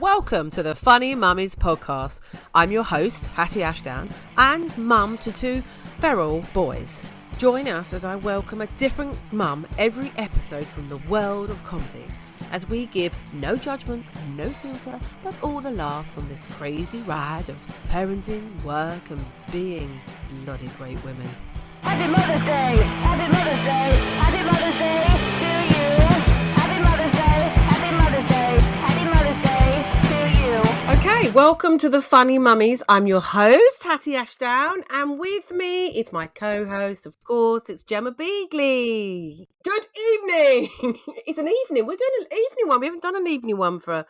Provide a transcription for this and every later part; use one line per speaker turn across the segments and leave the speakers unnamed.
Welcome to the Funny Mummies podcast. I'm your host, Hatty Ashdown, and mum to two feral boys. Join us as I welcome a different mum every episode from the world of comedy, as we give no judgment, no filter, but all the laughs on this crazy ride of parenting, work, and being bloody great women.
Happy Mother's Day! Happy Mother's Day! Happy Mother's Day to you! Happy Mother's Day! Happy Mother's Day! Happy Mother's Day to you!
Okay, welcome to the Funny Mummies. I'm your host, Hatty Ashdown, and with me is my co-host, of course, it's Gemma Beagley. Good evening! It's an evening. We're doing an evening one. We haven't done an evening one for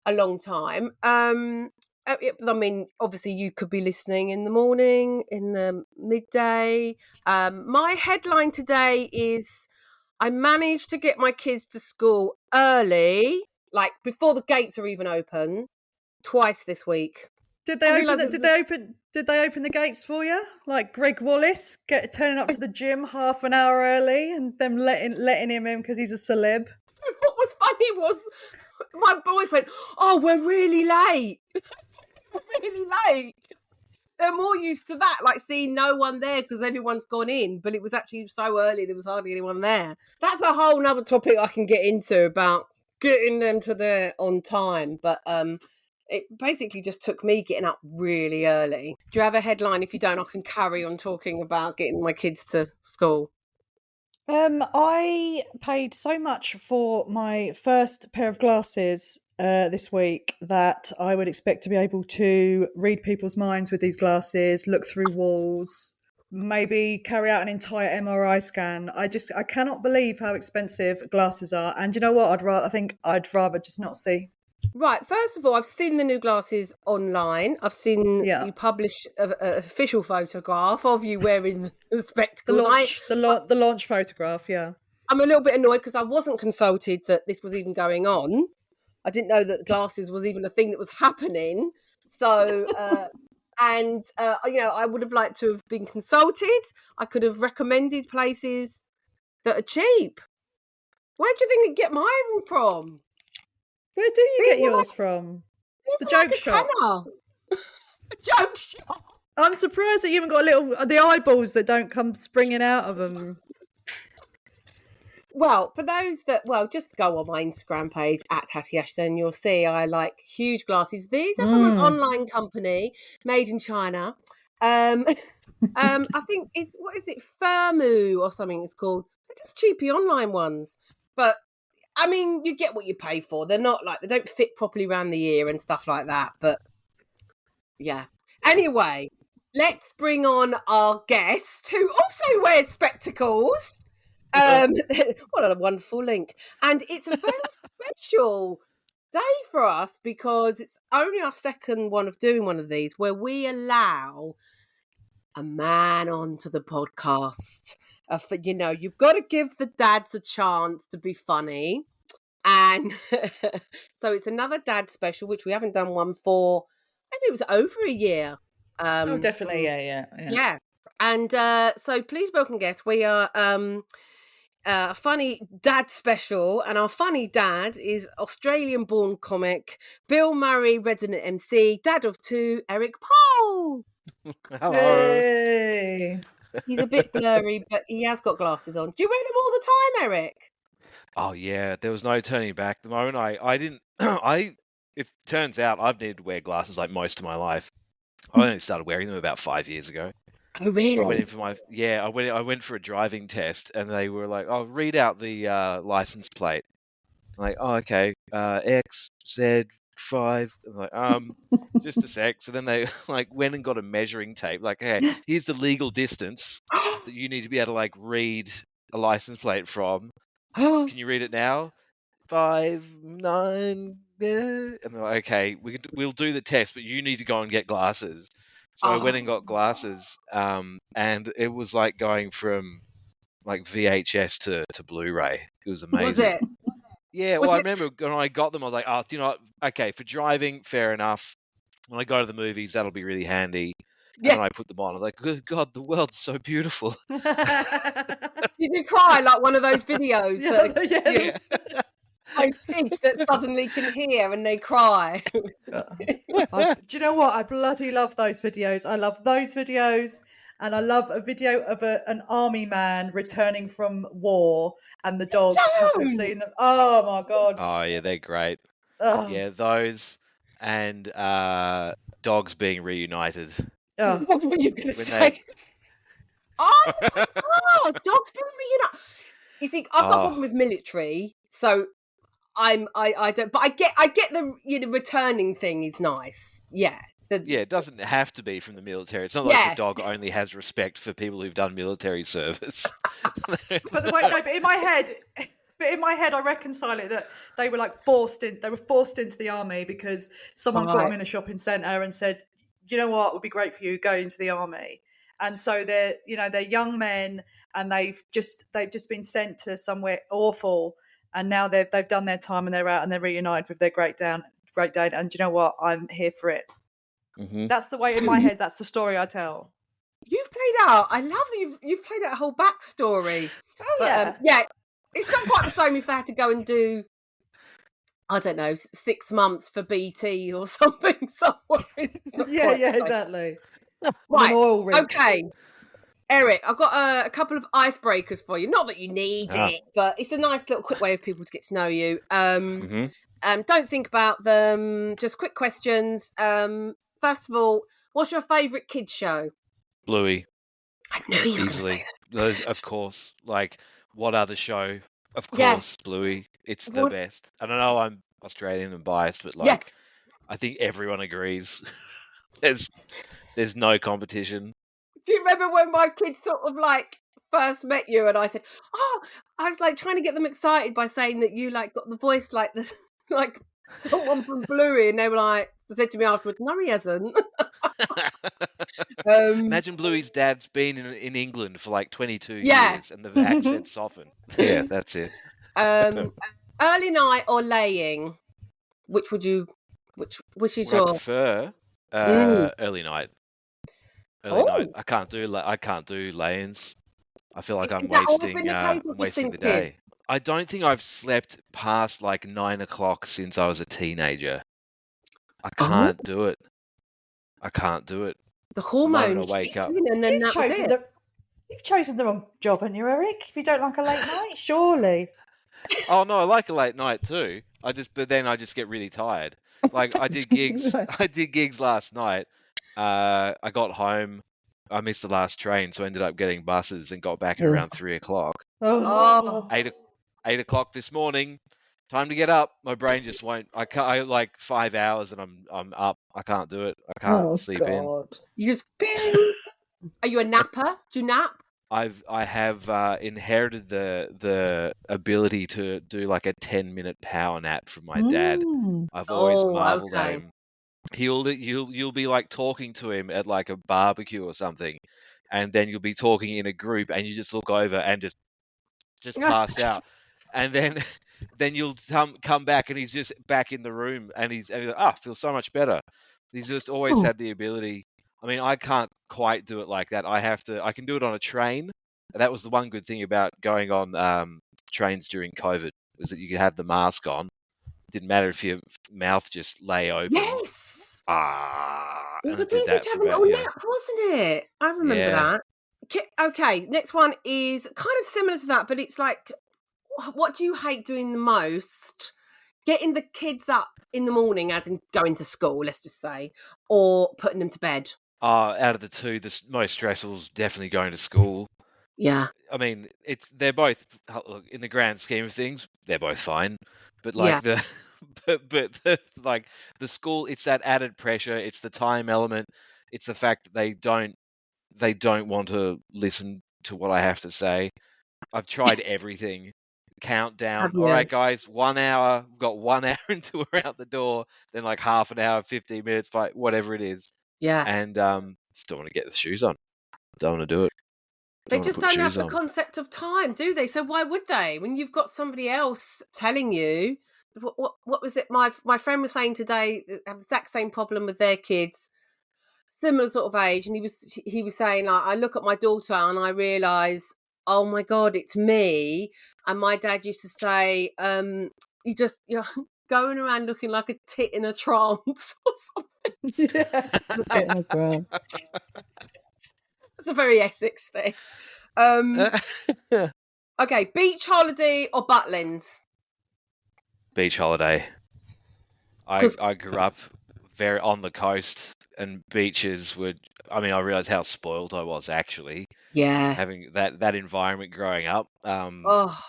a long time. I mean, obviously you could be listening in the morning, in the midday. My headline today is I managed to get my kids to school early, like before the gates are even open, twice this week.
Did they open the gates for you? Like Greg Wallace turning up to the gym half an hour early and them letting him in because he's a celeb?
What was funny was my boys went, "Oh, we're really late." Really late. They're more used to that, like seeing no one there because everyone's gone in, but it was actually so early there was hardly anyone there. That's a whole nother topic I can get into about getting them to there on time, but it basically just took me getting up really early. Do you have a headline? If you don't, I can carry on talking about getting my kids to school.
I paid so much for my first pair of glasses this week that I would expect to be able to read people's minds with these glasses, look through walls, maybe carry out an entire MRI scan. I cannot believe how expensive glasses are. And you know what? I think I'd rather just not see.
Right, first of all, I've seen the new glasses online. I've seen you publish an official photograph of you wearing the spectacles.
The launch photograph, yeah.
I'm a little bit annoyed because I wasn't consulted that this was even going on. I didn't know that glasses was even a thing that was happening. So, I would have liked to have been consulted. I could have recommended places that are cheap. Where do you think I'd get mine from?
Where do you get yours from? The joke shop.
A joke shop.
I'm surprised that you haven't got the eyeballs that don't come springing out of them.
Well, for those that, just go on my Instagram page at Hatty Ashdown. You'll see I like huge glasses. These are from an online company made in China. I think what is it, Firmu or something it's called. They're just cheapy online ones. But I mean, you get what you pay for. They're not like, they don't fit properly around the ear and stuff like that. But yeah. Anyway, let's bring on our guest who also wears spectacles. What a wonderful link. And it's a very special day for us because it's only our second one of doing one of these where we allow a man onto the podcast. You've got to give the dads a chance to be funny. And so it's another dad special, which we haven't done one for, maybe it was over a year.
Definitely, yeah.
And so please welcome guests. We are a funny dad special, and our funny dad is Australian-born comic, Bill Murray, resident MC, dad of two, Erik Pohl.
Hello.
Hey.
He's a bit blurry, but he has got glasses on. Do you wear them all the time, Erik?
Oh yeah, there was no turning back. The moment I didn't, it turns out I've needed to wear glasses like most of my life. I only started wearing them about 5 years ago.
Oh really?
I went in for I went for a driving test, and they were like, "Oh, read out the license plate." I'm like, "Oh, okay, XZ5." I'm like, just a sec. So then they like went and got a measuring tape. Like, okay, here's the legal distance that you need to be able to like read a license plate from. Can you read it now? 5, 9, yeah. And they're like, okay, we'll do the test, but you need to go and get glasses. So I went and got glasses, and it was like going from like VHS to Blu-ray. It was amazing.
Was it?
Yeah, I remember when I got them, I was like, oh, do you know what? Okay, for driving, fair enough. When I go to the movies, that'll be really handy. And then I put them on. I was like, good God, the world's so beautiful.
Did you cry like one of those videos?
Yeah.
those kids that suddenly can hear and they cry.
Do you know what? I bloody love those videos. I love those videos. And I love a video of an army man returning from war and the dog hasn't seen them. Oh, my God.
Oh, yeah, they're great.
Oh.
Yeah, those and dogs being reunited.
Oh.
What were you going to
When
say?
they-
Oh, dogs being reunited. You see, I've got a problem with military, so I don't. But I get the returning thing is nice. Yeah.
Yeah, it doesn't have to be from the military. It's not like the dog only has respect for people who've done military service.
But in my head, I reconcile it that they were forced into the army because someone got them in a shopping centre and said, "You know what? It would be great for you go into the army." And so they're young men and they've just been sent to somewhere awful, and now they've done their time and they're out and they're reunited with their great dad. And you know what? I'm here for it.
Mm-hmm.
That's the way in my head. That's the story I tell.
You've played out. I love that you've played out a whole backstory.
Oh,
but, yeah. It's not quite the same if they had to go and do, I don't know, 6 months for BT or something somewhere.
Exactly.
Right.
An oil rig.
Okay. Eric, I've got a couple of icebreakers for you. Not that you need it, but it's a nice little quick way of people to get to know you. Don't think about them. Just quick questions. First of all, what's your favourite kids show?
Bluey.
I knew you were going to
Easily.
say
Those, of course. Like, what other show? Of course, Bluey. It's the best. I don't know, I'm Australian and biased, but I think everyone agrees. There's no competition.
Do you remember when my kids sort of first met you and I said, I was trying to get them excited by saying that you got the voice like someone from Bluey, and they said to me afterwards, "No, he hasn't."
Imagine Bluey's dad's been in England for 22 years and the accent softened. Yeah, that's it.
Early night or laying? Which is
I
your
prefer early night. Early night.
Oh.
I can't do lay-ins. I feel like I'm
Is that always
wasting
been the case or just
wasting the
since kid?
day. I don't think I've slept past 9 o'clock since I was a teenager. I can't do it. I can't do it.
The hormones
wake up.
and then
You've chosen the wrong job, haven't you, Eric? If you don't like a late night, surely.
Oh no, I like a late night too. But then I just get really tired. I did gigs. I did gigs last night. I got home. I missed the last train, so I ended up getting buses and got back at around 3 o'clock. 8 o'clock this morning. Time to get up. My brain just won't. I can't. 5 hours and I'm up. I can't do it. I can't sleep in.
You just Are you a napper? Do you nap?
I have inherited the ability to do a 10-minute power nap from my dad. I've always marveled at him. You'll be talking to him at a barbecue or something, and then you'll be talking in a group, and you just look over and just pass out, and then you'll come back, and he's just back in the room, and he's like, feels so much better. He's just always had the ability. I mean, I can't quite do it like that. I can do it on a train. That was the one good thing about going on trains during COVID, was that you could have the mask on. It didn't matter if your mouth just lay open.
Yes.
And
It
I
was
did that
to have
for
a little
about,
nap, wasn't it? I remember that. Okay, next one is kind of similar to that, but it's what do you hate doing the most? Getting the kids up in the morning, as in going to school, let's just say, or putting them to bed?
out of the two, the most stressful is definitely going to school.
Yeah.
I mean, they're both, in the grand scheme of things, they're both fine. But the school, it's that added pressure. It's the time element. It's the fact that they don't want to listen to what I have to say. I've tried everything. Countdown. All right, guys, 1 hour. We've got 1 hour until we're out the door. Then half an hour, 15 minutes, whatever it is.
Yeah.
And still want to get the shoes on. Don't want to do it.
They just don't have the concept of time, do they? So why would they? When you've got somebody else telling you, what was it? My friend was saying today, they have the exact same problem with their kids, similar sort of age, and he was saying, I look at my daughter and I realise, oh my God, it's me. And my dad used to say, you're going around looking like a tit in a trance or something.
Yeah.
Sit on the ground.
It's a very Essex thing. Okay, beach holiday or Butlins?
Beach holiday.
'Cause-
I grew up very on the coast, and beaches were. I mean, I realised how spoiled I was actually
Yeah.
having that environment growing up.
Oh,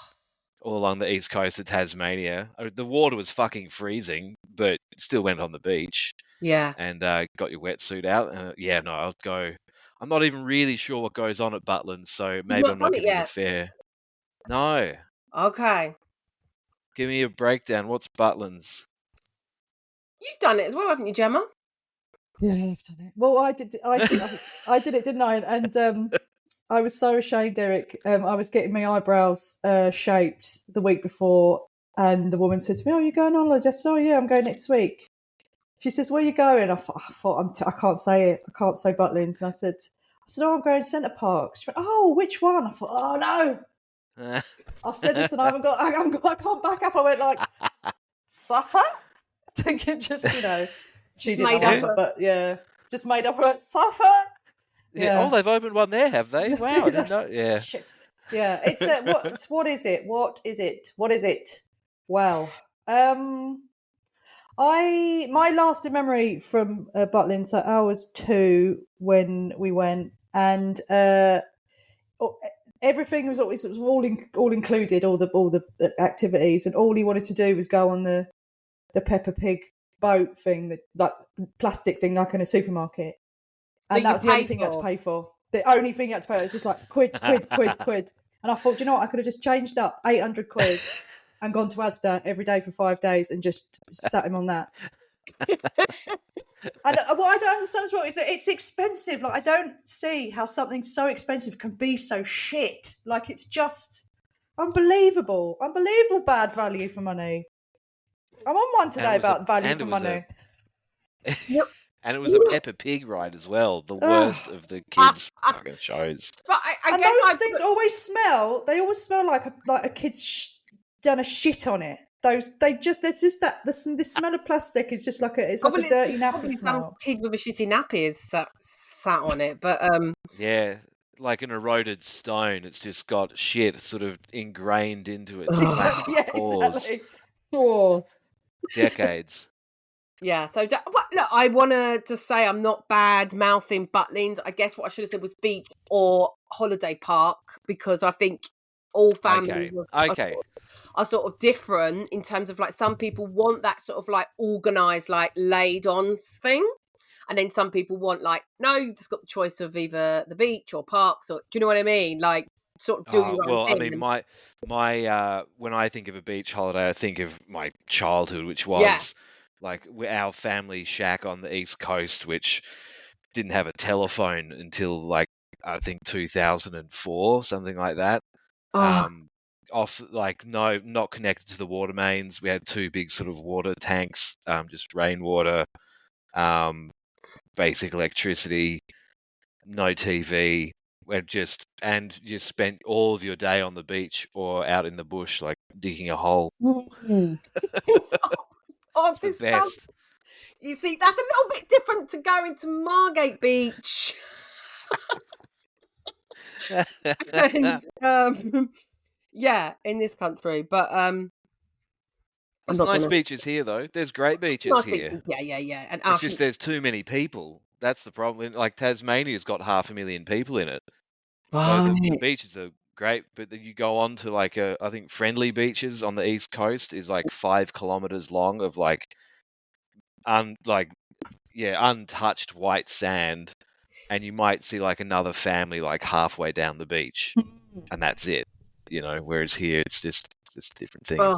All along the east coast of Tasmania, the water was fucking freezing, but still went on the beach
yeah.
and got your wetsuit out. And yeah, no, I'll go. I'm not even really sure what goes on at Butlins, so maybe
not
I'm not
done it
giving it a
yet?
fair. No,
Okay.
give me a breakdown. What's Butlins?
You've done it as well, haven't you, Gemma?
Yeah, I've done it. Well, I did it, didn't I? And I was so ashamed, Eric. I was getting my eyebrows shaped the week before, and the woman said to me, "Oh, you're going on holiday?" I said, "Oh, yeah, I'm going next week." She says, "Where are you going?" I thought I can't say it. I can't say Butlins. And I said, "Oh, I'm going to Centre Park." She went, "Oh, which one?" I thought, "Oh no, I've said this and I can't back up." I went like, "Suffolk?" Thinking just, she
Just
didn't
made
know
up
either, but yeah, just made up a Suffolk.
Yeah. Oh, they've opened one there, have they? Wow, I didn't know. Yeah.
Shit. Yeah, it's what is it? What is it? What is it? Well, my lasting memory from Butlins, so I was 2 when we went, and everything was always all included, all the activities, and all he wanted to do was go on the Peppa Pig boat thing, that plastic thing, like in a supermarket. And that was the only thing you had to pay for. The only thing you had to pay was just like quid. And I thought, you know what, I could have just changed up 800 quid and gone to Asda every day for 5 days and just sat him on that. And what I don't understand as well is that it's expensive. Like, I don't see how something so expensive can be so shit. Like, it's just unbelievable bad value for money. I'm on one today about value for money.
And it was a Peppa Pig ride as well, the worst of the kids' fucking shows.
But I
And
guess
those things always smell. They always smell like a kid's done a shit on it. There's just the smell of plastic is just like a dirty nappy smell.
Some pig with a shitty nappy is sat on it, but
Yeah, like an eroded stone. It's just got shit sort of ingrained into its
Exactly.
plastic pores.
Exactly.
oh.
Decades.
Yeah, so look, I wanted to say I'm not bad mouthing Butlins. I guess what I should have said was beach or holiday park, because I think all families are sort of different in terms of, like, some people want that sort of like organised, like laid on thing, and then some people want, like, no, you've just got the choice of either the beach or parks, or do you know what I mean? Like, sort of do your own
well,
thing.
I mean, my when I think of a beach holiday, I think of my childhood, which was like our family shack on the East Coast, which didn't have a telephone until, like, I think 2004, something like that. Off, like, not connected to the water mains. We had 2 big sort of water tanks, just rainwater, basic electricity, no TV. You spent all of your day on the beach or out in the bush, like digging a hole. It's the best.
You see, that's a little bit different to going to Margate Beach. And, yeah, in this country, but
there's nice beaches here, though. There's great beaches here.
Yeah. And
it's just there's too many people. That's the problem. Like, Tasmania's got 500,000 people in it. So the beaches are great, but then you go on to, like, I think Friendly Beaches on the East Coast is like 5 kilometers long of untouched white sand, and you might see like another family like halfway down the beach, and that's it. Whereas here it's just different things.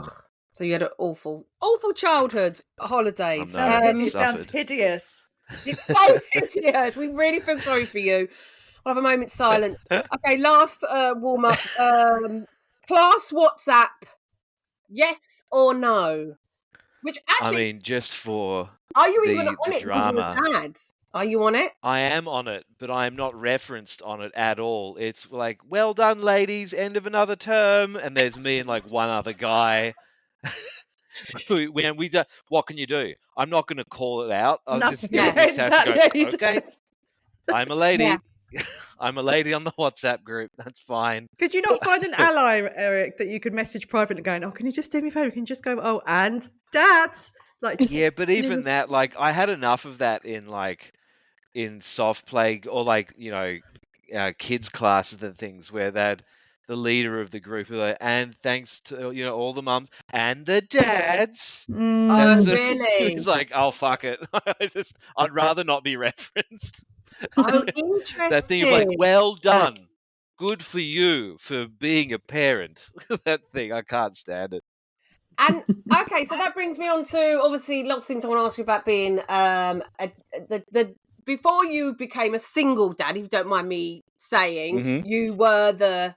So you had an awful childhood holiday.
Sounds hideous.
It's so hideous. We really feel sorry for you. I'll have a moment's silence. Okay, last warm up. Class WhatsApp, yes or no? Which actually,
I mean, just for
are you even on it?
Drama.
Are you on it?
I am on it, but I am not referenced on it at all. It's like, well done, ladies, end of another term, and there's me and like one other guy. What can you do? I'm not going to call it out. I'll
No,
just,
yeah,
just have to go,
exactly. You just
okay,
said-
I'm a lady. I'm a lady on the WhatsApp group. That's fine.
Could you not find an ally, Eric, that you could message privately going, oh, can you just do me a favour? Can you just go, oh, and dads? Like, just
Yeah, but even that, like, I had enough of that in soft play or kids classes and things where the leader of the group was like, and thanks to all the mums and the dads.
Oh, really?
It's like, oh fuck it. I'd rather not be referenced.
Oh,
That thing of like,
interesting.
well done, good for you for being a parent. That thing, I can't stand it.
And okay, so that brings me on to obviously lots of things I want to ask you about being the before you became a single dad, if you don't mind me saying,
Mhm.
you were the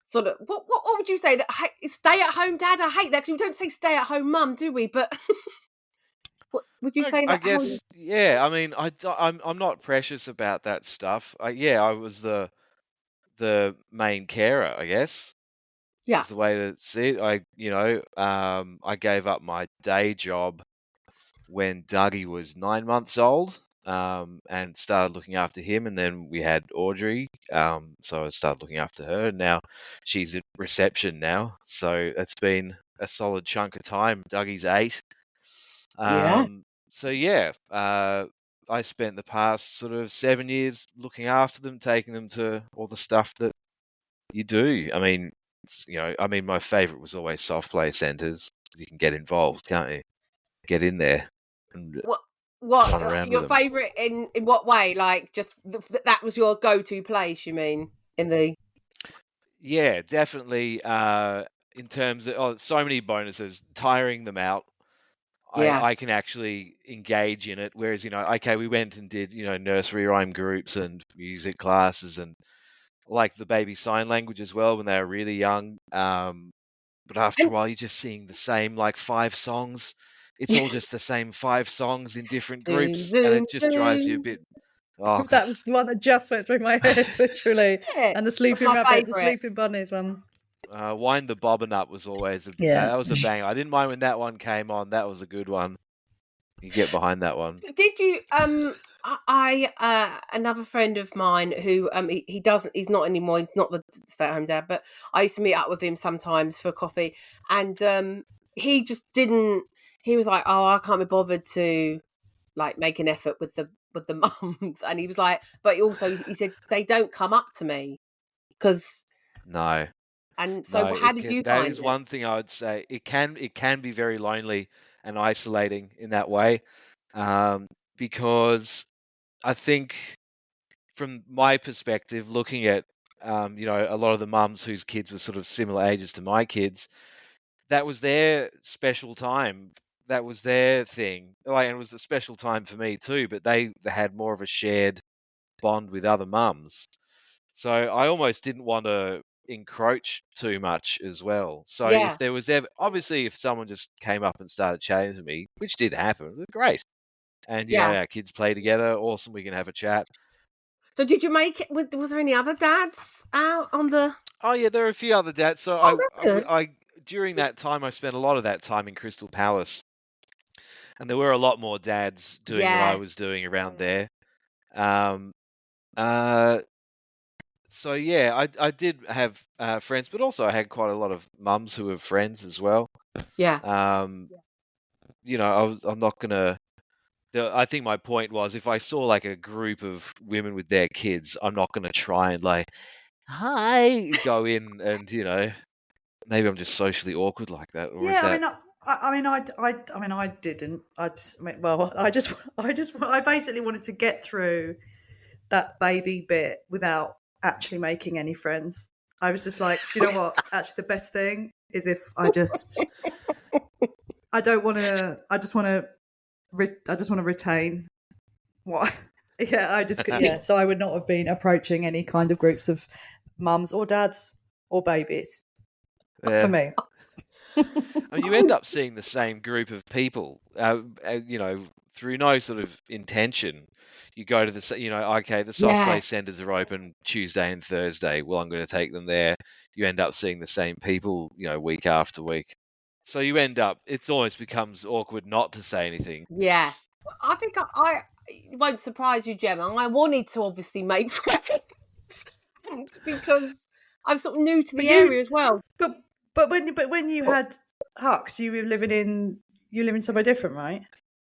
sort of what would you say, that stay at home dad? I hate that because we don't say stay at home mum, do we? But what would you say
I
that?
guess, yeah. I mean, I'm not precious about that stuff. I was the main carer, I guess.
Yeah.
Is the way to see it. I gave up my day job when Dougie was 9 months old, and started looking after him. And then we had Audrey, so I started looking after her. And now she's at reception now, so it's been a solid chunk of time. Dougie's 8.
Yeah.
So yeah, I spent the past sort of 7 years looking after them, taking them to all the stuff that you do. I mean, my favourite was always soft play centres. You can get involved, can't you? Get in there and run around
Your
with them.
favourite in what way? Like just that was your go-to place, you mean, in the...
Yeah, definitely. In terms of so many bonuses, tiring them out.
Yeah.
I can actually engage in it. Whereas, okay, we went and did, nursery rhyme groups and music classes and like the baby sign language as well when they were really young. But after a while, you're just seeing the same like 5 songs. It's all just the same 5 songs in different groups, and it just drives you a bit. Oh,
that was the one that just went through my head, literally.
Yeah,
And the sleeping
my
rabbit, the
favourite.
sleeping bunnies one.
Wind the Bobbin Up was always that was a banger. I didn't mind when that one came on. That was a good one. You get behind that one.
Did you another friend of mine who he's not anymore, he's not the stay-at-home dad, but I used to meet up with him sometimes for coffee, and he just didn't, he was like, oh, I can't be bothered to like make an effort with the mums, and he was like, but also he said they don't come up to me because
No.
and so
No,
how did you
that
find
is
it?
one thing I would say. It can be very lonely and isolating in that way, because I think from my perspective, looking at a lot of the mums whose kids were sort of similar ages to my kids, that was their special time. That was their thing. Like, and it was a special time for me too. But they had more of a shared bond with other mums. So I almost didn't want to encroach too much as well. So
Yeah.
if there was ever, obviously, if someone just came up and started chatting to me, which did happen, great. And
Yeah.
our kids play together, awesome. We can have a chat.
So did you make it? Was there any other dads out on the?
Oh yeah, there are a few other dads. So
that's good.
I during that time I spent a lot of that time in Crystal Palace, and there were a lot more dads doing what I was doing around there. So yeah, I did have friends, but also I had quite a lot of mums who were friends as well.
Yeah.
I'm not gonna. I think my point was, if I saw like a group of women with their kids, I'm not gonna try and like, hi, go in and maybe I'm just socially awkward like that. Or is that...
I didn't. I basically wanted to get through that baby bit without actually making any friends. I was just like, do you know what? Actually, the best thing is if I just want to retain what. So I would not have been approaching any kind of groups of mums or dads or babies. For me.
I mean, you end up seeing the same group of people, through no sort of intention. You go to the soft play centres are open Tuesday and Thursday. Well, I'm going to take them there. You end up seeing the same people, week after week. So you end up, it almost becomes awkward not to say anything.
Yeah. I think I it won't surprise you, Gemma. I wanted to obviously make friends because I'm sort of new to the area as well.
But when you had Hux, you were living somewhere different, right?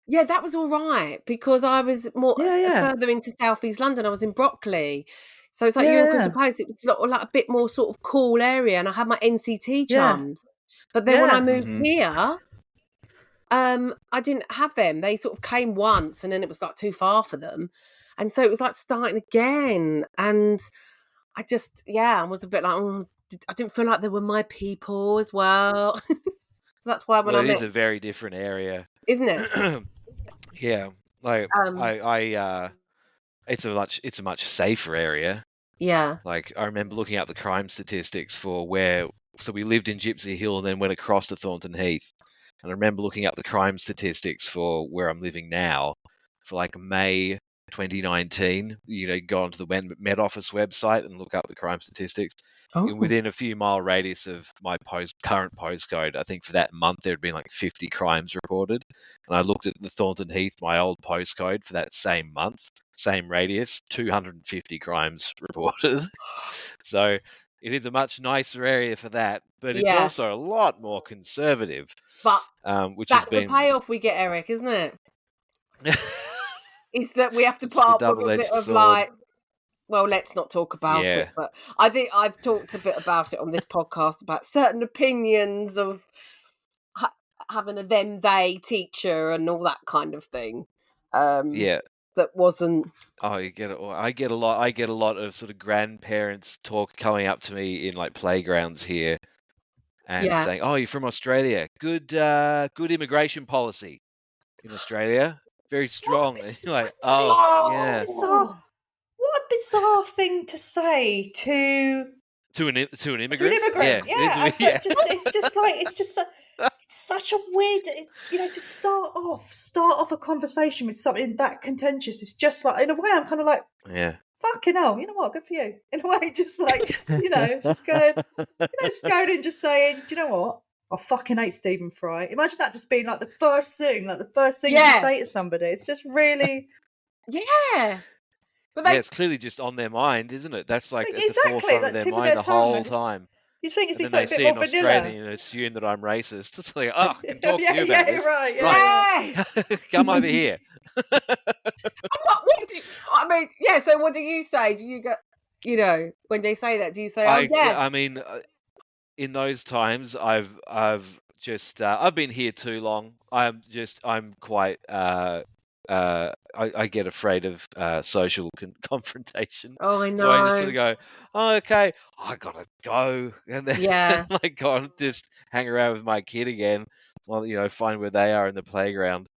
Yeah, that was all right because I was more
Yeah.
further into southeast London. I was in Brockley. So it's like you
Yeah,
and
yeah.
Crystal Palace. It was like a bit more sort of cool area, and I had my NCT
Yeah.
chums. But then when I
Yeah.
moved here, I didn't have them. They sort of came once, and then it was like too far for them, and so it was like starting again. And I just, I was a bit like, I didn't feel like they were my people as well. So that's why when
Well,
I
it is
met,
a very different area.
isn't it?
Yeah, like
Um,
it's a much safer area.
Yeah.
Like I remember looking up the crime statistics for so we lived in Gypsy Hill and then went across to Thornton Heath. And I remember looking up the crime statistics for where I'm living now for like May 2019. Go onto the Met Office website and look up the crime statistics. And within a few mile radius of my current postcode, I think for that month there had been like 50 crimes reported. And I looked at the Thornton Heath, my old postcode, for that same month, same radius, 250 crimes reported. So it is a much nicer area for that, but it's
Yeah.
also a lot more conservative.
But
Which has
that's the
been
payoff we get, Eric, isn't it? Is that we have to
It's
put
the
up with a
double-edged
bit of
sword.
like, well, let's not talk about
Yeah.
it. But I think I've talked a bit about it on this podcast about certain opinions of having a them/they teacher and all that kind of thing.
Yeah.
That wasn't.
Oh, I get a lot of sort of grandparents coming up to me in like playgrounds here and saying, "Oh, you're from Australia. Good immigration policy in Australia. Very strong." Like, yeah.
What a bizarre thing to say to
To an immigrant.
an immigrant.
Yeah.
It's such a weird, to start off a conversation with something that contentious. It's just like, in a way, I'm kind of like,
Yeah.
fucking hell, you know what? Good for you. In a way, just like, just going and just saying, do you know what? I fucking hate Stephen Fry. Imagine that just being like the first thing you say to somebody. It's just really.
Yeah. But
it's clearly just on their mind, isn't it? That's like at the
Exactly,
forefront
like
of
tip
their
of
mind
their
the
tongue,
whole time.
You'd think it'd
And
be
then they
something a
see
bit
an
more vanilla.
Australian and assume that I'm racist. It's like, oh, I can talk to you about
yeah,
this.
right, yeah.
Right. Come over here.
So what do you say? Do you go, when they say that, do you say,
I mean, in those times, I've just I've been here too long. I'm quite I get afraid of social confrontation.
Oh, I know.
So I just sort of go, oh, okay, I gotta go, and then like go and just hang around with my kid again. Well, find where they are in the playground.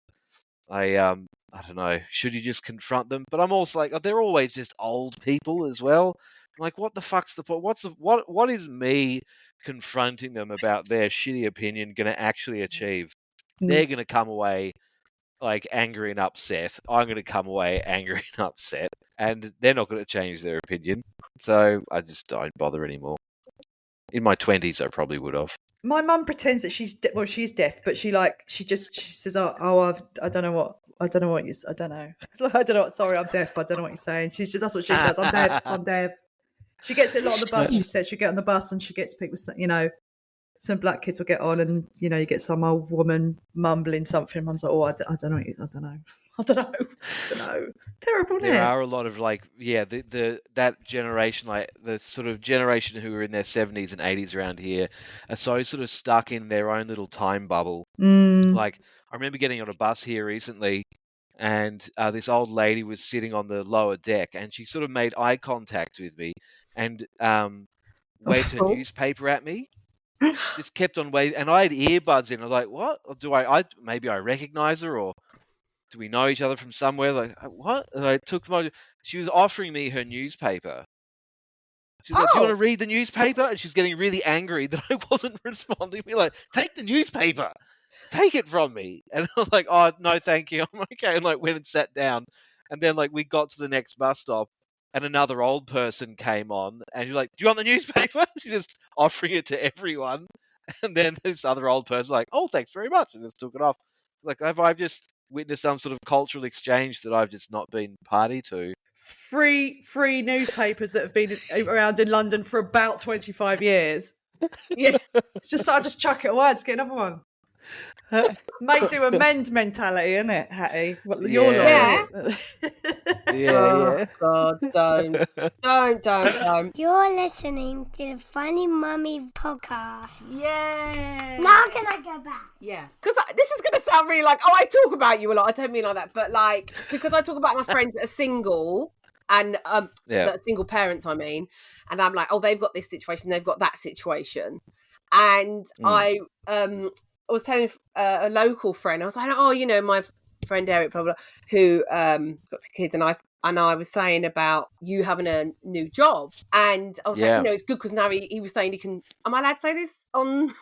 I don't know. Should you just confront them? But I'm also like, they're always just old people as well. I'm like, what the fuck's the point? What is me confronting them about their shitty opinion going to actually achieve? They're going to come away like angry and upset. I'm going to come away angry and upset, and they're not going to change their opinion. So I just don't bother anymore. In my 20s, I probably would have.
My mum pretends that she's deaf, but she says, I don't know what I don't know. I don't know. Sorry, I'm deaf. I don't know what you're saying. That's what she does. I'm deaf. She gets it a lot on the bus. She said she'll get on the bus and she gets people, some black kids will get on and, you get some old woman mumbling something. Mum's like, I don't know. Terrible, isn't it?
There are a lot of that generation, like the sort of generation who are in their 70s and 80s around here are so sort of stuck in their own little time bubble. Like I remember getting on a bus here recently and this old lady was sitting on the lower deck and she sort of made eye contact with me and waved her newspaper at me. Just kept on waving, and I had earbuds in. I was like, "What? Do I maybe I recognize her, or do we know each other from somewhere?" Like, what? And I took them. She was offering me her newspaper. She's like, "Do you want to read the newspaper?" And she's getting really angry that I wasn't responding. Be like, "Take the newspaper, take it from me." And I'm like, "Oh no, thank you, I'm okay." And like went and sat down, and then like we got to the next bus stop. And another old person came on, and you're like, "Do you want the newspaper?" She's just offering it to everyone. And then this other old person like, oh, thanks very much, and just took it off. Like, have I just witnessed some sort of cultural exchange that I've just not been party to?
Free newspapers that have been around in London for about 25 years.
Yeah.
It's just, I'll just chuck it away, just get another one. It's make do amend mentality, isn't it, Hattie? What your
Yeah.
lot?
Yeah,
Oh, God, don't.
You're listening to the Funny Mummy podcast.
Yeah.
Now can I go back?
Yeah. Because this is going to sound really like, oh, I talk about you a lot. I don't mean like that. But like, because I talk about my friends that are single and that are single parents, I mean. And I'm like, oh, they've got this situation. They've got that situation. And I was telling a local friend, I was like, oh, you know, my friend Erik Pohl, who got two kids, and I was saying about you having a new job, and I was like, you know, it's good because now he was saying he can. Am I allowed to say this on?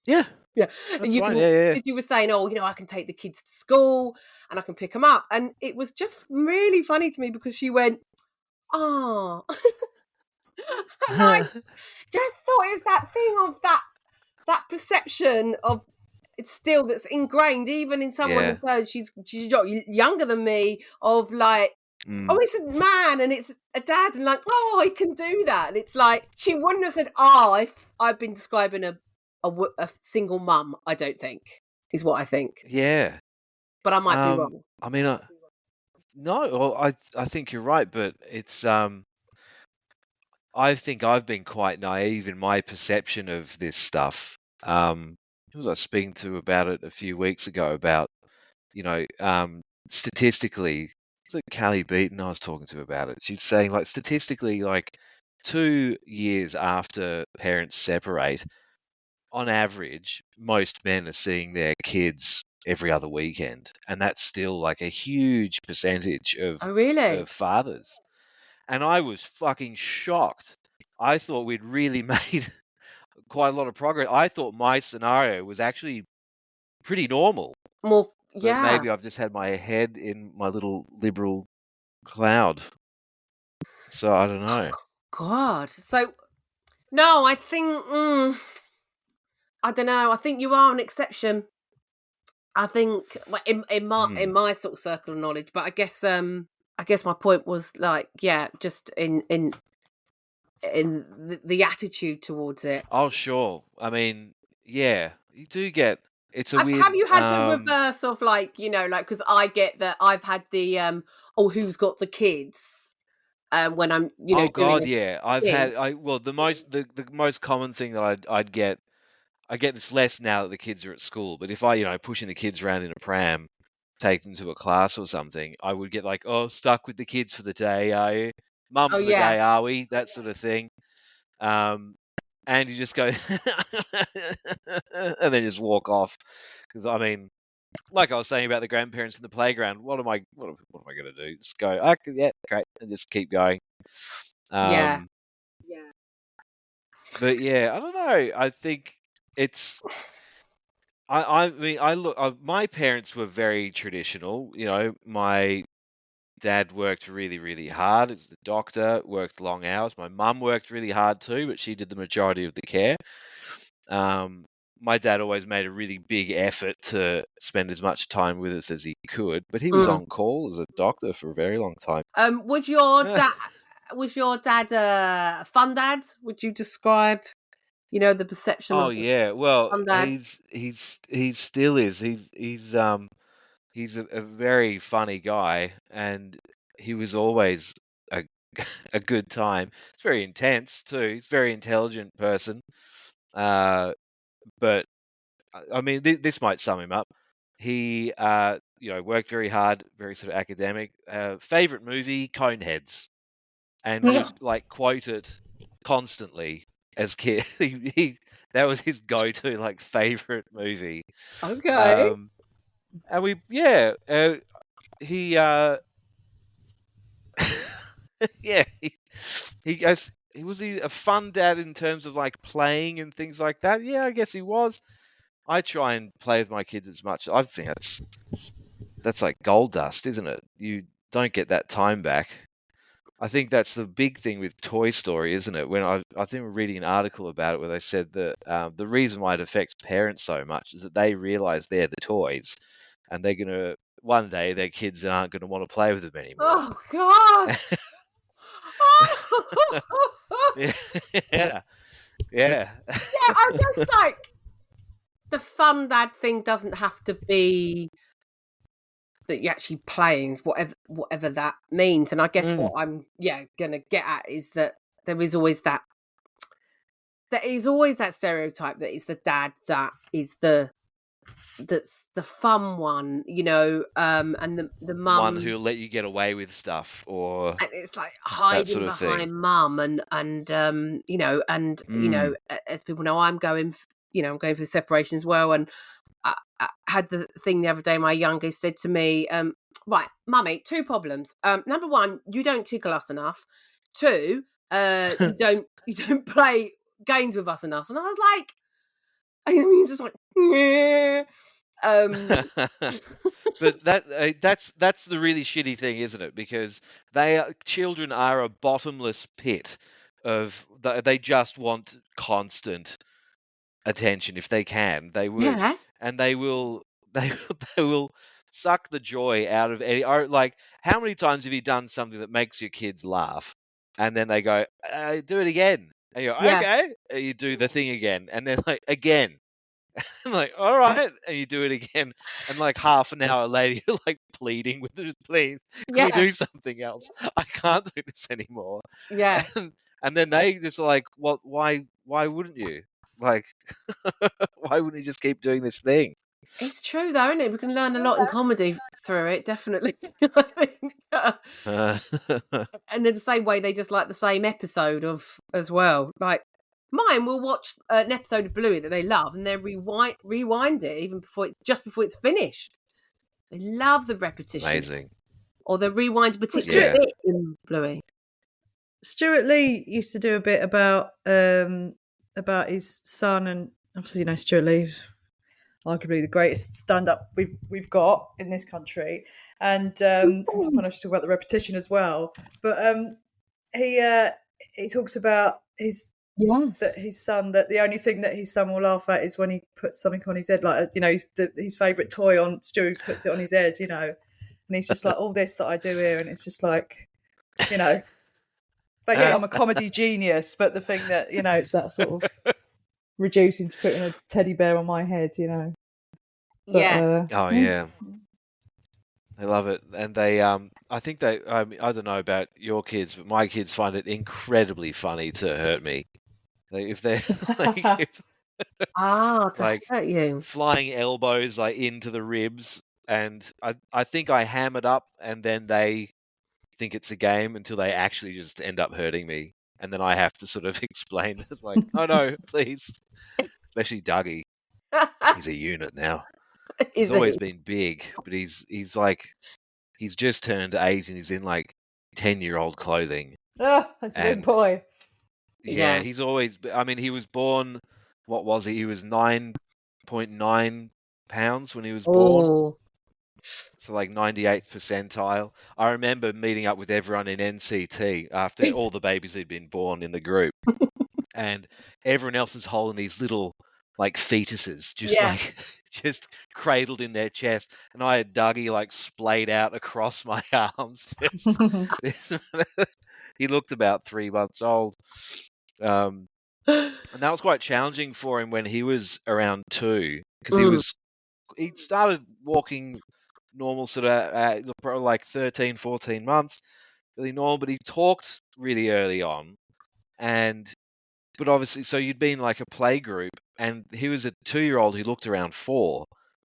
Yeah.
Yeah,
That's fine. Yeah.
You were saying, oh, you know, I can take the kids to school and I can pick them up, and it was just really funny to me because she went, oh, and I just thought it was that thing of that perception of. It's still that's ingrained even in someone who she's younger than me of like oh, it's a man and it's a dad and like oh, I can do that, and it's like she wouldn't have said I've been describing a single mum. I don't think is what I think.
Yeah,
but I might be wrong.
I mean, no, well, I think you're right, but it's I think I've been quite naive in my perception of this stuff. Who was I speaking to about it a few weeks ago about, you know, statistically, was it Callie Beaton I was talking to about it? She's saying, like, statistically, like, 2 years after parents separate, on average, most men are seeing their kids every other weekend. And that's still, like, a huge percentage of, of fathers. And I was fucking shocked. I thought we'd really made quite a lot of progress. I thought my scenario was actually pretty normal.
Well, yeah.
But maybe I've just had my head in my little liberal cloud. So I don't know.
God. So, no, I think, I don't know. I think you are an exception. I think in my sort of circle of knowledge, but I guess my point was like, yeah, just in the attitude towards it.
Oh, sure. I mean, yeah, you do get. It's a weird.
Have you had the reverse of like, you know, like because I get that I've had the who's got the kids when I'm
Oh God, yeah, I've had. The most common thing that I'd get. I get this less now that the kids are at school, but if I pushing the kids around in a pram, take them to a class or something, I would get like, oh, stuck with the kids for the day, are you? Mum for the day, are we? That sort of thing. And you just go, and then just walk off. Because I mean, like I was saying about the grandparents in the playground, what am I going to do? Just go, okay, yeah, great, and just keep going.
Yeah.
But yeah, I don't know. I think it's. I mean, my parents were very traditional. You know, my dad worked really, really hard as the doctor, worked long hours. My mum worked really hard too, but she did the majority of the care. My dad always made a really big effort to spend as much time with us as he could, but he was on call as a doctor for a very long time.
Was your dad a fun dad? Would you describe, the perception of
yeah. Well,
fun dad?
he still is. He's a very funny guy, and he was always a good time. It's very intense too. He's a very intelligent person. But I mean, this might sum him up. He, worked very hard, very sort of academic. Favorite movie, Coneheads, and would like quote it constantly as kid. That was his go-to like favorite movie.
Okay.
And he he goes. Was he a fun dad in terms of like playing and things like that? Yeah, I guess he was. I try and play with my kids as much. I think that's like gold dust, isn't it? You don't get that time back. I think that's the big thing with Toy Story, isn't it? When I think we're reading an article about it where they said that the reason why it affects parents so much is that they realise they're the toys, and they're gonna one day their kids aren't gonna want to play with them anymore.
Oh God.
Yeah, yeah, yeah.
I guess like the fun dad thing doesn't have to be that you're actually playing, whatever that means. And I guess what I'm gonna get at is that there is always that stereotype that is the dad that's the fun one, and the mum
One who'll let you get away with stuff, or
and it's like hiding
sort of
behind
thing.
mum and as people know, I'm going for the separation as well, and I had the thing the other day. My youngest said to me, right, mummy, 2 problems. Number 1, you don't tickle us enough. 2, you don't play games with us enough. And I was like, just like, yeah.
But that's the really shitty thing, isn't it? Because children are a bottomless pit of they just want constant attention if they can. They would, and they will suck the joy out of any. Like, how many times have you done something that makes your kids laugh, and then they go, "Do it again," and you go, "Okay," and you do the thing again, and then like again. I'm like, all right, and you do it again, and like half an hour later, you're like pleading with us, please, can we do something else? I can't do this anymore.
Yeah.
And then they just like, well, why wouldn't you? Like, why wouldn't you just keep doing this thing?
It's true though, isn't it? We can learn a lot in comedy through it, definitely. I think. And in the same way, they just like the same episode of as well. Like mine will watch an episode of Bluey that they love, and then rewind it even before it's finished. They love the repetition.
Amazing.
Or the rewind a particular bit in Bluey.
Stuart Lee used to do a bit about his son, and obviously Stuart Lee's arguably the greatest stand-up we've got in this country, and it's fun to talk about the repetition as well. But he talks about his son, that the only thing that his son will laugh at is when he puts something on his head, like his favourite toy on. Stuart puts it on his head, and he's just like, all this that I do here, and it's just like, basically I'm a comedy genius, but the thing that it's that sort of reducing to putting a teddy bear on my head, But,
yeah. They love it, and they I think they I don't know about your kids, but my kids find it incredibly funny to hurt me. If they're
hurt you,
flying elbows like into the ribs, and I think I ham it up, and then they think it's a game until they actually just end up hurting me, and then I have to sort of explain it's like, oh no, please. Especially Dougie, he's a unit now. He's always been big, but he's just turned 8 and he's in like 10-year-old clothing.
Oh, that's a big boy.
Yeah, he's always. I mean, he was born. What was he? He was 9.9 pounds when he was born. So like 98th percentile. I remember meeting up with everyone in NCT after all the babies had been born in the group, and everyone else is holding these little like fetuses, just cradled in their chest, and I had Dougie like splayed out across my arms. He looked about 3 months old, and that was quite challenging for him when he was around 2, because he started walking normal sort of probably like 13, 14 months, really normal, but he talked really early on, but obviously, so you'd been like a play group, and he was a 2-year-old who looked around 4.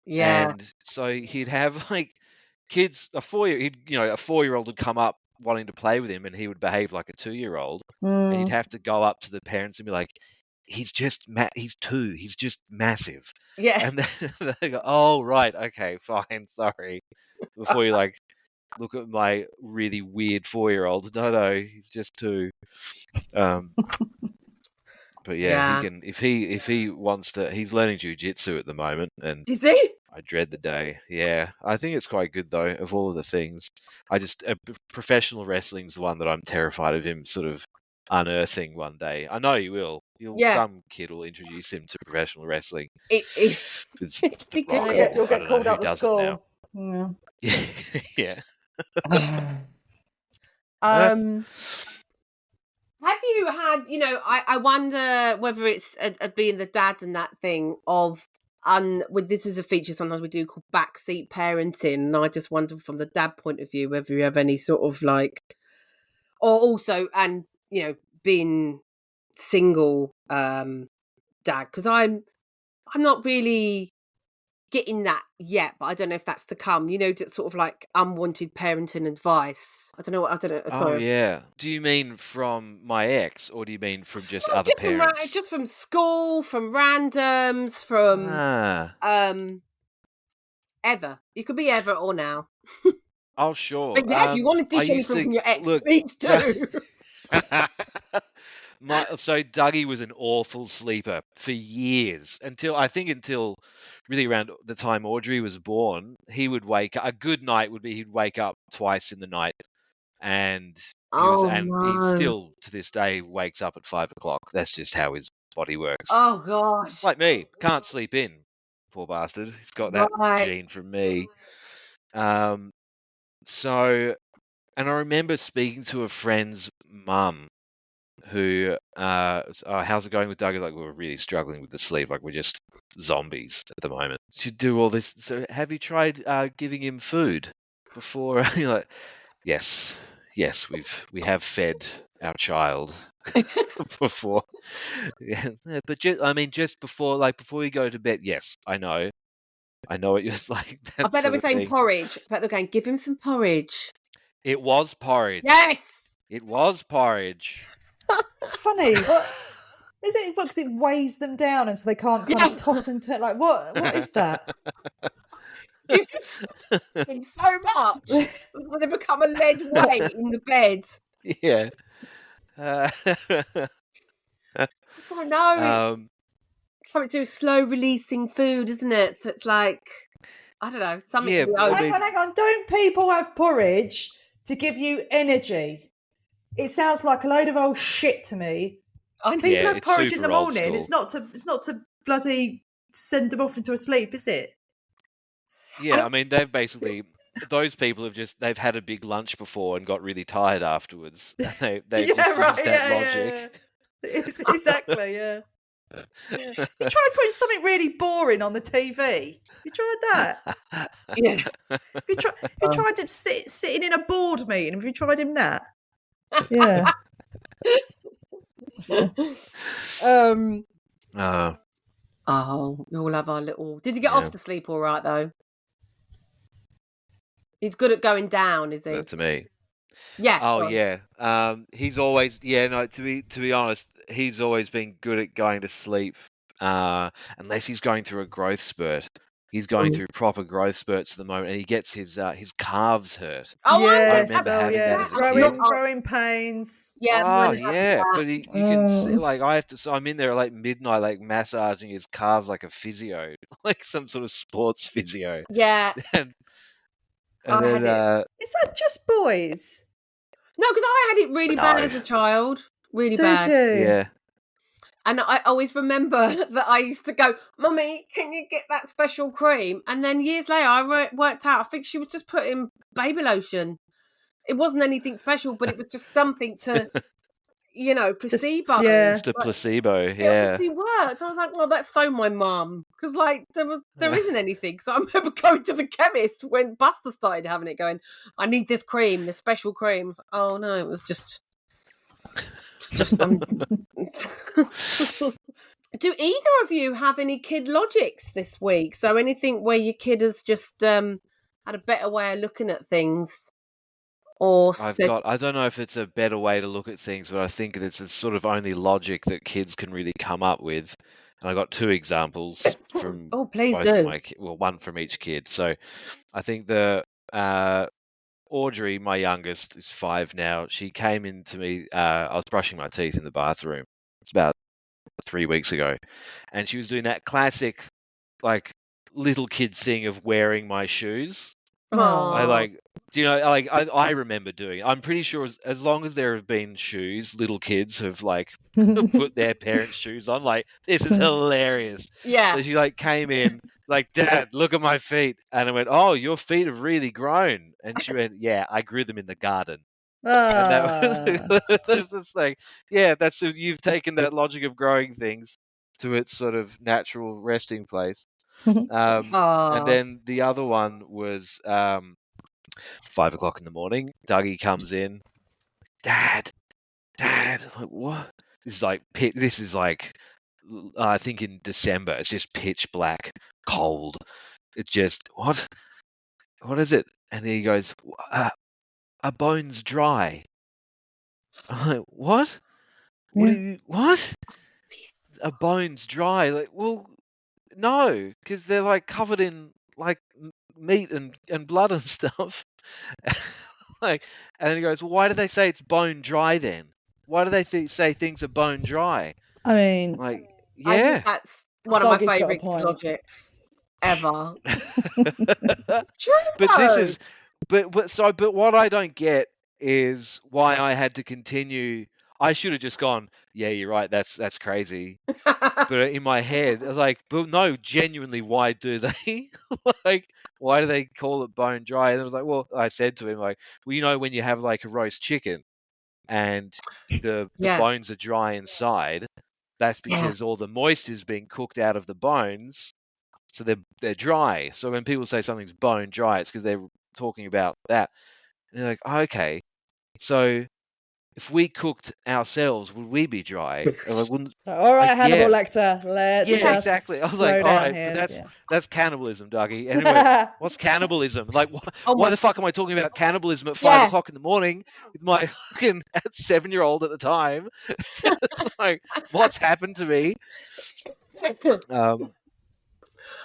Yeah.
And so he'd have like kids, a 4-year-old would come up wanting to play with him, and he would behave like a 2-year-old. And he'd have to go up to the parents and be like, he's 2, he's just massive.
Yeah.
And then they go, oh, right, okay, fine, sorry. Before you like look at my really weird 4-year-old. No, he's just 2. But yeah, he
Yeah.
can if he wants to. He's learning jiu-jitsu at the moment, and
You see?
I dread the day. Yeah, I think it's quite good though. Of all of the things, professional wrestling's the one that I'm terrified of him sort of unearthing one day. I know he will.
Yeah.
Some kid will introduce him to professional wrestling.
It
It's
be
rock
good.
and
You'll
I
get
don't know
called
who
up to
does it now.
school.
Yeah, yeah.
Have you had, I wonder whether it's being the dad and that thing of, this is a feature sometimes we do called backseat parenting. And I just wonder from the dad point of view, whether you have any sort of like, or also, and, being single dad, because I'm not really getting that yet, but I don't know if that's to come. Just sort of like unwanted parenting advice. I don't know.
Oh
Sorry.
yeah. Do you mean from my ex, or do you mean from just
No,
other parents?
just from school, from randoms, from
Ah.
ever. You could be ever or now.
Oh sure.
But yeah, if you want to
I
dish
used
anything
to
from your ex,
look.
please do.
So Dougie was an awful sleeper for years until really around the time Audrey was born. He would wake up. A good night would be he'd wake up twice in the night, and he
No.
still to this day wakes up at 5 o'clock. That's just how his body works.
Oh gosh.
Like me, can't sleep in. Poor bastard. He's got that
Right.
gene from me. So, and I remember speaking to a friend's mum who, how's it going with Doug? Like, we're really struggling with the sleep. Like, we're just zombies at the moment. Should do all this. So, have you tried giving him food before? You're like, yes, we have fed our child before. Yeah, but just before you go to bed. Yes, I know it was like that.
I bet they
sort
were
of
saying
thing.
porridge. I bet they're going, give him some porridge.
It was porridge.
Yes.
It was porridge.
Funny. What is it? Because it weighs them down, and so they can't kind of toss and turn. Like what is that?
You just in so much when they become a lead weight in the bed.
Yeah.
I don't know. Something to do with slow releasing food, isn't it? So it's like, I don't know, something.
Yeah, but
Hang on. Don't people have porridge to give you energy? It sounds like a load of old shit to me. People
Yeah,
have
it's
porridge in the
super old
morning.
school.
It's not to bloody send them off into a sleep, is it?
Yeah, I mean, those people they've had a big lunch before and got really tired afterwards. They've just used that logic.
Exactly, yeah. You tried putting something really boring on the TV. You tried that?
Yeah.
Have you tried him sitting in a board meeting? Have you tried him that? Yeah.
Oh, we all have our little. Did he get
Yeah.
off to sleep all right though? He's good at going down, is he?
To me.
Yeah.
Oh
sorry.
yeah. He's always to be honest, he's always been good at going to sleep. Unless he's going through a growth spurt. He's going through proper growth spurts at the moment, and he gets his calves hurt.
Oh,
yes.
I remember having that as a kid.
Growing pains.
Yeah.
Oh yeah, but you can see, like, I'm in there at like midnight, like massaging his calves like a physio, like some sort of sports physio.
Yeah.
and
I
then
had it. Is that just boys?
No, because I had it really bad as a child. Really bad.
Did you?
yeah.
And I always remember that I used to go, Mummy, can you get that special cream? And then years later, I worked out, I think she was just putting baby lotion. It wasn't anything special, but it was just something to, placebo.
Just a placebo,
It
yeah.
obviously worked. I was like, well, that's so my mum. Because, like, there isn't anything. So I remember going to the chemist when Buster started having it, going, I need this cream, this special cream. I was like, oh, no, it was just some... Do either of you have any kid logics this week? So anything where your kid has just had a better way of looking at things? Or
I don't know if it's a better way to look at things, but I think it's a sort of only logic that kids can really come up with. And I got two examples from
please
both
do.
of my one from each kid. So I think the Audrey, my youngest, is 5 now. She came into me. I was brushing my teeth in the bathroom. It's about 3 weeks ago, and she was doing that classic, like, little kid thing of wearing my shoes.
Aw.
Do you know, like, I remember doing it. I'm pretty sure as long as there have been shoes, little kids have, like, put their parents' shoes on. Like, this is hilarious.
Yeah.
So she, like, came in, like, Dad, look at my feet. And I went, oh, your feet have really grown. And she went, yeah, I grew them in the garden. And that was just like, yeah, you've taken that logic of growing things to its sort of natural resting place. And then the other one was 5 o'clock in the morning. Dougie comes in. Dad. I'm like, what? This is like I think in December. It's just pitch black, cold. It just what? What is it? And he goes, a bone's dry. I'm like, what? What? A bone's dry? Like, well, no, because they're like covered in like meat and blood and stuff. Like, and then he goes, well, why do they say it's bone dry then? Why do they say things are bone dry?
I mean,
Like,
I
yeah.
think that's one of my
Dougie's got a
favourite
point.
logics ever.
But this is, but what I don't get is why I had to continue. I should have just gone, yeah, you're right, that's crazy. But in my head, I was like, but no, genuinely, why do they? Like, why do they call it bone dry? And I was like, well, I said to him, like, well, you know, when you have like a roast chicken and the bones are dry inside, that's because all the moisture's being cooked out of the bones, so they're dry. So when people say something's bone dry, it's because they're talking about that. And you're like, oh, okay, so if we cooked ourselves, would we be dry? Like, wouldn't,
all right,
like,
Hannibal Lecter. Let's just
exactly. I was
slow
like, all
down
right,
here.
but that's cannibalism, Dougie. Anyway, what's cannibalism? Like, why the fuck am I talking about cannibalism at 5 o'clock in the morning with my fucking 7-year-old at the time? It's like, what's happened to me?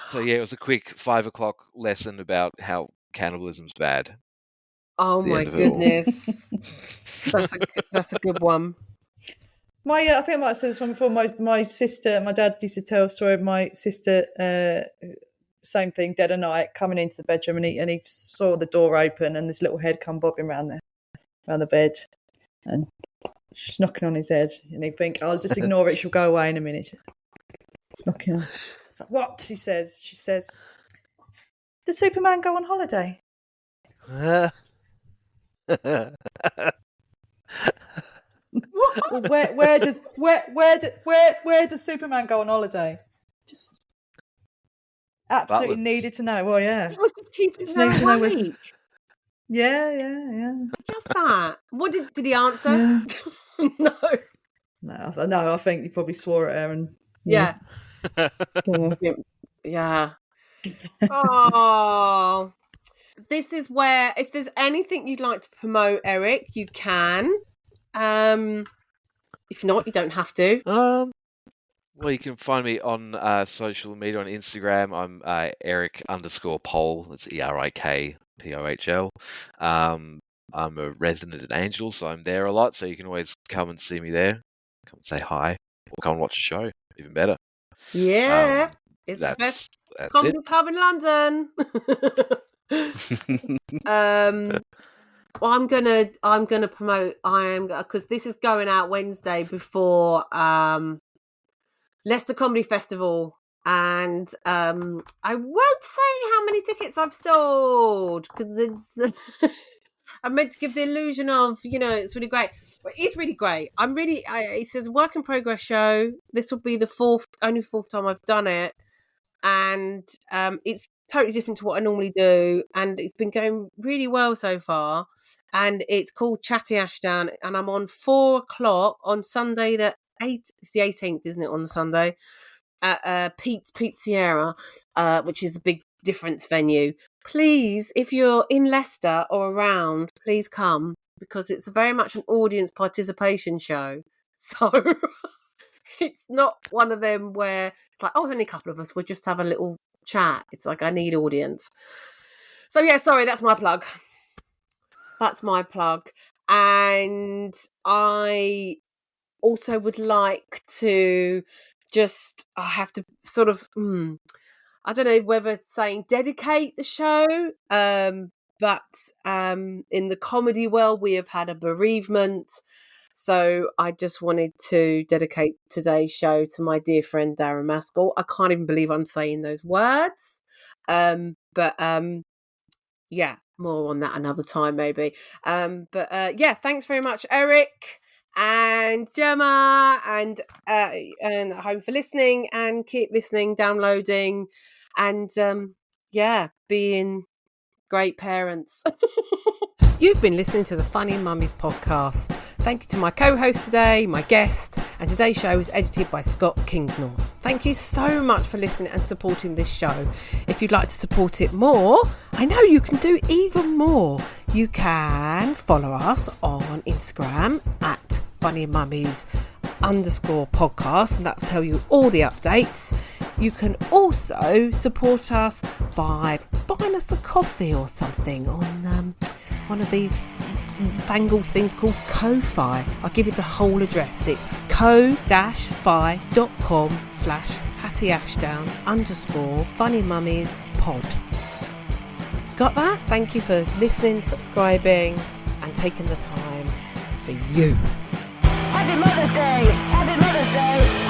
So yeah, it was a quick 5 o'clock lesson about how cannibalism's bad.
Oh my goodness, that's a good one.
I think I might have said this one before. My sister, my dad used to tell a story of my sister. Same thing, dead of night, coming into the bedroom, and he saw the door open and this little head come bobbing around the bed, and she's knocking on his head, and he think, I'll just ignore it. She'll go away in a minute. Knocking on. It's like, what? She says, does Superman go on holiday? Where does Superman go on holiday? Just absolutely
Butlins.
needed to know. Well, yeah.
It was just keeping
Just needed to know where.
awake.
Yeah.
Love that. What did he answer?
Yeah. No. I think he probably swore at her and.
Yeah. Yeah. Oh. This is where, if there's anything you'd like to promote, Eric, you can. If not, you don't have to.
Well, you can find me on social media on Instagram. I'm Erik_Pohl. It's ErikPohl. I'm a resident at Angel, so I'm there a lot. So you can always come and see me there. Come and say hi, or come and watch a show. Even better.
Yeah, it's the best comedy club in London. Well, I'm gonna promote. Because this is going out Wednesday before Leicester Comedy Festival, and I won't say how many tickets I've sold because it's. I'm meant to give the illusion of, it's really great. But it's really great. It says work in progress show. This will be the only fourth time I've done it, and it's totally different to what I normally do, and it's been going really well so far. And it's called Hatty Ashdown, and I'm on 4 o'clock on Sunday it's the 18th, isn't it, on the Sunday, at Pete's Sierra, which is a big difference venue. Please, if you're in Leicester or around, please come, because it's very much an audience participation show. So it's not one of them where it's like, only a couple of us, we'll just have a little chat. It's like, I need audience. So yeah, sorry, that's my plug. And I also would like to I have to sort of, I don't know whether saying dedicate the show, but in the comedy world, we have had a bereavement. So I just wanted to dedicate today's show to my dear friend Darren Maskell. I can't even believe I'm saying those words. Yeah, more on that another time maybe. Yeah, thanks very much, Erik and Gemma, and at home for listening, and keep listening, downloading, and being great parents. You've been listening to the Funny Mummies podcast. Thank you to my co-host today, my guest, and today's show was edited by Scott Kingsnorth. Thank you so much for listening and supporting this show. If you'd like to support it more, I know you can do even more. You can follow us on Instagram at funnymummies_podcast, and that will tell you all the updates. You can also support us by buying us a coffee or something on one of these fangled things called Ko-Fi. I'll give you the whole address. It's ko-fi.com/Hatty Ashdown_FunnyMummiesPod. Got that? Thank you for listening, subscribing, and taking the time for you.
Happy Mother's Day! Happy Mother's Day!